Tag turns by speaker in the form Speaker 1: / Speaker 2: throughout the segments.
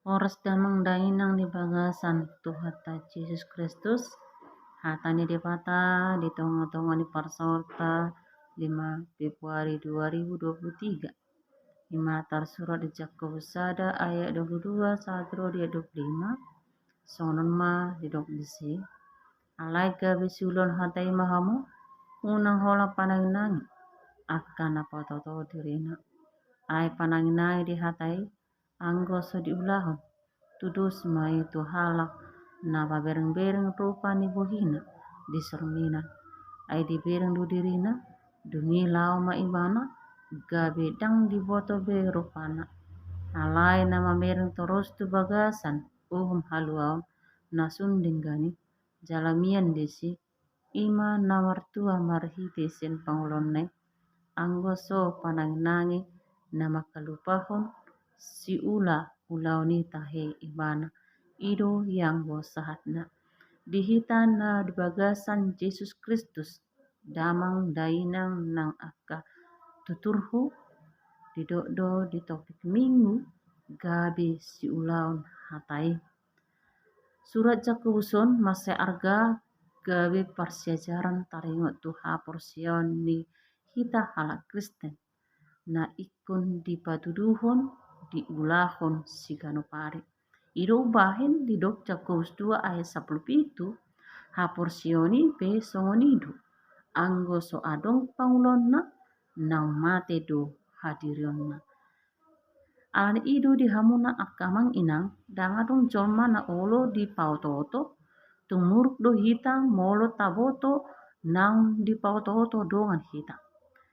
Speaker 1: Oras damang dainang di bagasan Tuhan ta Yesus Kristus hatani di pata di tonga-tonga di parsorta 5 Februari 2023 di matar surat di Jakobus sada ayat 22 satro dia 25 sonon ma di dok disi alai gabi sulon hatai mahamu unang hola pananginangi akan apa toto dirina ai pananginangi di hatai anggo so diulahon tudus mai tu halak na bereng-bereng rupa ni bohina di sermina ai di bereng du dirina dungi lau ma ibana gabe dang di boto be rupana alai nama mereng terus tu bagasan haluau na sundinggani jalamian desi ima nawartua marhite sen pangulonne anggo so pananginangi nama kalupahon si ulau ni tahe ibana ido yang bosahatna dihitan na di bagasan Yesus Kristus damang dainang nang aka tuturhu di do di topik minggu gabi si ulaun hatai surat Jakubuson masih arga gabi persiajaran taringot tuha porsion ni hita halak Kristen na ikon di patuduhon di ulahon si ganopari ido bahin di dok Jakobus 2 ayat 10 ha porsioni be songonidu anggo so adong pangulonna nang mate do hadironna alani ido di hamuna akamang inang dangadong jolma na olo di pautoto tumuruk do hita molo taboto nang di pautoto dongan hita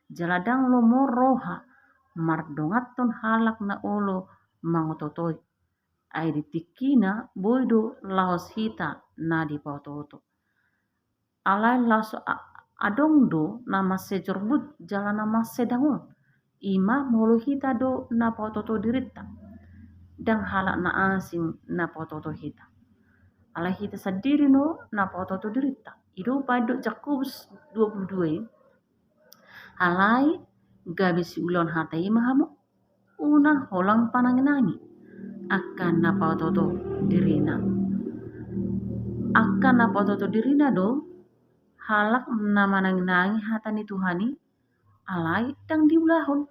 Speaker 1: jaladang lo roha mardongaton halak na olo mangototoi ai ditikina boido laos hita na di pautoto alai laso adong do nama sejorbut jala nama sedangon ima molo hita do na pautoto dirita dang halak na asing na pautoto hita alai hita sendiri no na pautoto dirita ido pado Jakobus 22 alai gabi si ulon hatai mahamu una holang pananginangi akan na pautoto dirina do halak na mananginangi hatani Tuhani alai dang diulahon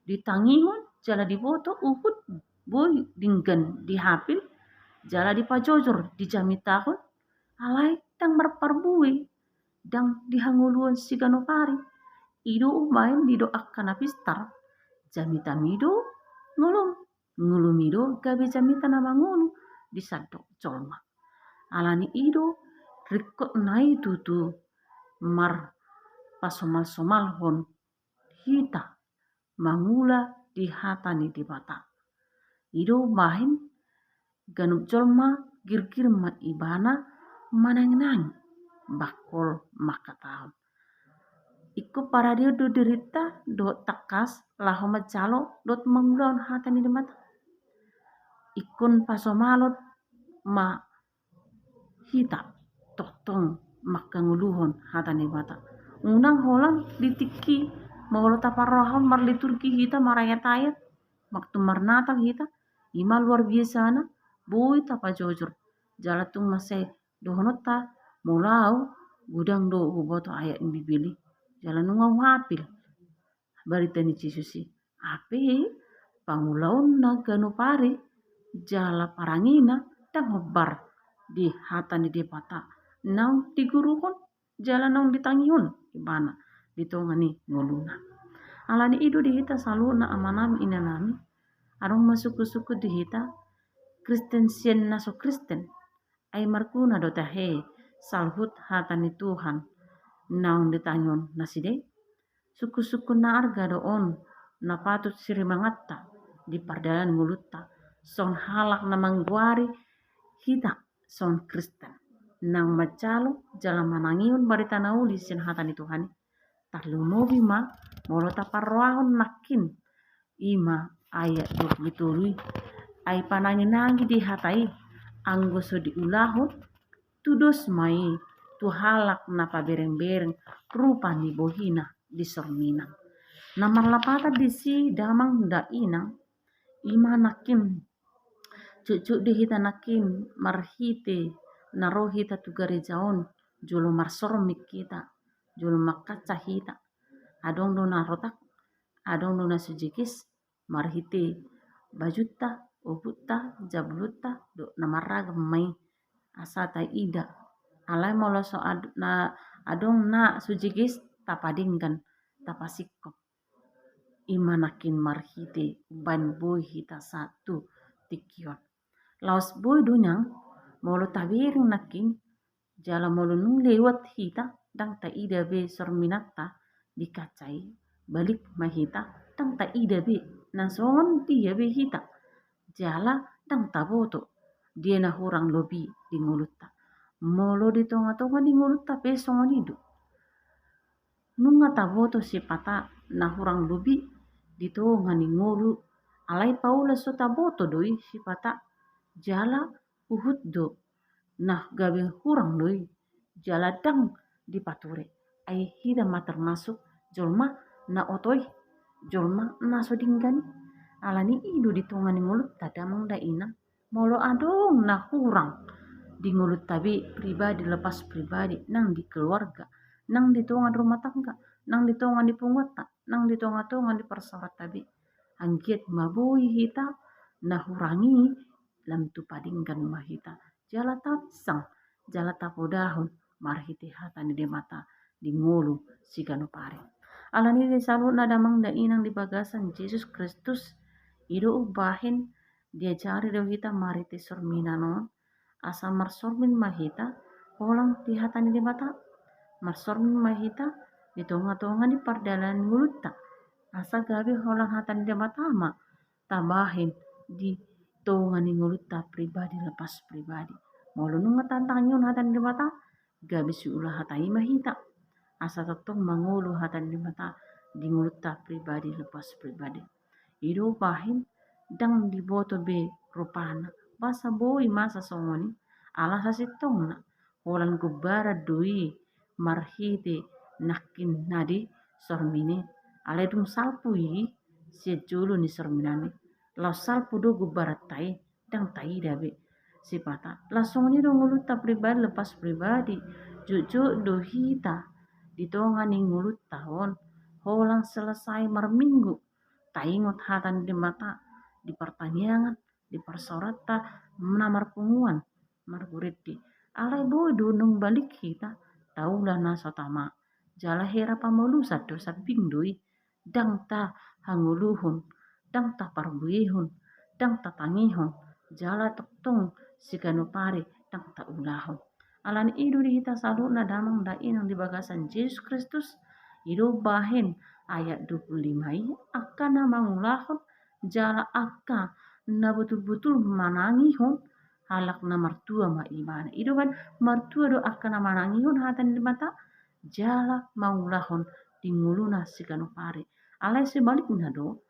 Speaker 1: ditangingon jala diboto uhud boy dinggan dihapil jala dipajojor dijamitahon alai dang marparbui dang dihanguluan si ganopari ido main dido akan apistar jamitamido ngulumido gabi jamita nama ngulu disadok colma alani ido rikot nai tutu mar pasomal-somal hon hita mangula di hatani di bata ido mahin ganup jolma girgir ma ibana mananginangi bakol makatahon iko para dia do derita do takas laho macalo dot mangulaon hatani di mata ikon pasomalot ma hita totong makanguluhon hatani mata unang holang ditiki mawalo taparahon marliturgi hita marayat-ayat waktu marnatal hita ima luar biasa na boy tapajojor jalatung masai dohonota molau gudang do huboto ayat bibili jalanunga wapil barita ni Yesusi ape pangulaon na ganopari jala parangina dan hobar di hatani di pata nang tiguruhon jala nang ditangihon ibana ditongani ngoluna alani ido di hita saluna amanami inanami arong masuku-suku di hita Kristen sien naso Kristen ai markuna do tahe salhut hatani Tuhan naung ditanyon naside suku-suku na arga do on na patut sirimangatta di pardalan mulutta son halak na mangguari hita son Kristen nang macalo jalan manangion barita nauli sen hatani Tuhan tarlumobi ma molo taparroahon makin ima ayat 27 ai pananginangi di hatai anggo so diulahon tudos mai tu halak na pabereng-bereng rupa ni bohina di sormina namar lapata disi damang da inang ima nakim Cucu di hita nakin marhite naro hita tu garejaon jolo marsormik kita jolo makaca hita adong do narotak adong do nasujikis marhite bajuta ubutta jablutta do namaragam mai asata ida alai moloso na adong na sujikis tapadingkan tapasikko imanakin marhite ban boy hita satu tikion laos boy dunyang molo tabiring nakin jala molo nung lewat hita dang ta ida be sorminatta dikacai balik mahita dang ta ida be nasongon dia be hita jala dang ta boto dia na hurang lobi di ngulutta molo di tonga-tonga di ngulutta pe songonidu nunga ta boto si pata na hurang lobi di tonga ni ngolu alai paula so ta boto doi si pata jala uhut do nah gabe hurang doi jala dang di pature ai hida ma termasuk jolma na otoi jolma na sodinggani alani idu di tonga ni ngulut tadamang da ina molo adong na hurang di ngulut tabi pribadi lepas pribadi nang di keluarga nang di tonga rumah tangga nang di tonga di punggota nang di tonga-tonga di persorat tabi angkiet mabui hita na hurangi lam tu padingkan mahita jala tapsang jala tapodahon marhiti hata ni de mata di ngolu sigano pare alani de salu na damang da inang di bagasan Yesus Kristus ido ubahin dia cari do hita mariti sormina non asa marsormin mahita holang di hata ni de mata marsormin mahita di tonga-tonga di pardalan ngulutta asa gabi holang hata ni de matama tambahin di tonga ni ngulutta pribadi lepas pribadi molo nunga tantanyon hata ni de mata gabi si ulah hata ima hita asa totong mangulu hata ni de mata di ngulutta pribadi lepas pribadi ido bahin dang di boto be rupana basa boy masa songoni ala hasitongna holan gubara doi marhite nakin nadi sormine ala dung salpui si julu ni sorminani lau salpu do gubara tai dang tai dabe si pata langsung ni dong nguluta pribadi lepas pribadi juju do hita di tonga ni ngulut tahun holang selesai marminggu taingot hatan di mata di pertanyaan di persorata menamar punguan marguriti alai boy dunung balik hita taulah na sotama jala hera pamolu satu sabing doi dang ta hanguluhun dang ta parbuihun dang ta tangihun jala toktong sigano pare dang ta ulahun alan idu di hita sadu na damang da inang di bagasan Yesus Kristus idu bahin ayat 25 akan na mangulahun jala akka na betul-betul manangihun halak na martua ma imana idu kan martua do akan na manangihun hatan di mata jala maulahon di nguluna sigano pare alai sebaliknya do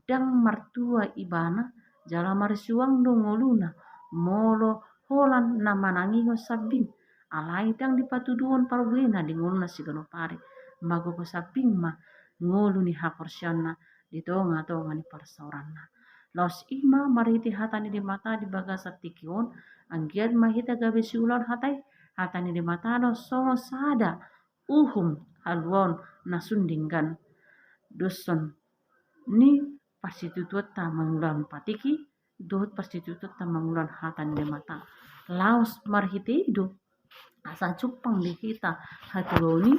Speaker 1: dang martua ibana jala marisuang do nguluna molo holan na manangihon sabing alai dang di patuduhon parbuena di nguluna sigano pare mago ko sabing ma ngulu ni hakorsyana di tonga-tonga ni parsaurana los ima mariti hatani di mata di bagasa tikion anggiat mahita gabe siulan hatai hatani di mata no songo sada uhum haluan nasundingkan doson ni pastitutut ta mangulan patiki dot pastitutut ta mangulan hatan di mata laos marhite do asa cupang di hita hatuloni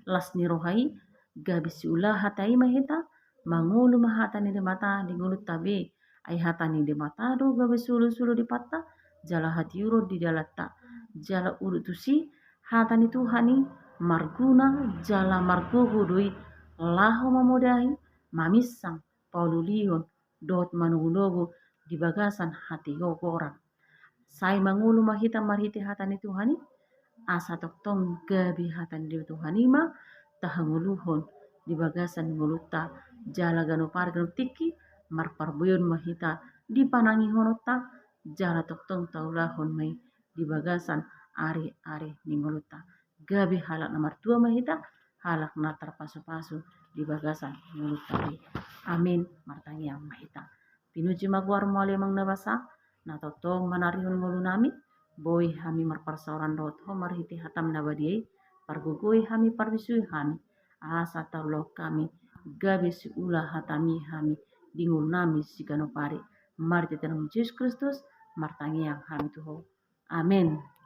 Speaker 1: las ni rohai gabi siulah hatai mahita mangulu mahatani di mata di ngulut tabe ai hatani di mata do gabi sulu-sulu di pata jala hati uro di dalata jala urutusi hatani Tuhani marguna jala margogo doi laho mamodahi mamisang paululion dot manulogo di bagasan hati gogoran sai mangulu mahita marhiti hatani Tuhani asa toktong gabi hatan di Tuhani ma tahanguluhon di bagasan nguluta jala ganopar ganoptiki marparbuyon mahita di panangi honota jala toktong taulahon mai di bagasan ari-ari ningoluta gabi halak na martua mahita halak na terpasu-pasu di bagasan ngoluta amin martangiang mahita pinuji maguar mo mang nabasa na totong manarion ngulu nami boi hami marparsaoran dot ho marhiti hatam na badiai pargugui hami parbisui hami asa taulo kami gabe si ulah hatami hami dingul nami sigano pare mari tetanong Yesus Kristus martangiang hami tuho amin.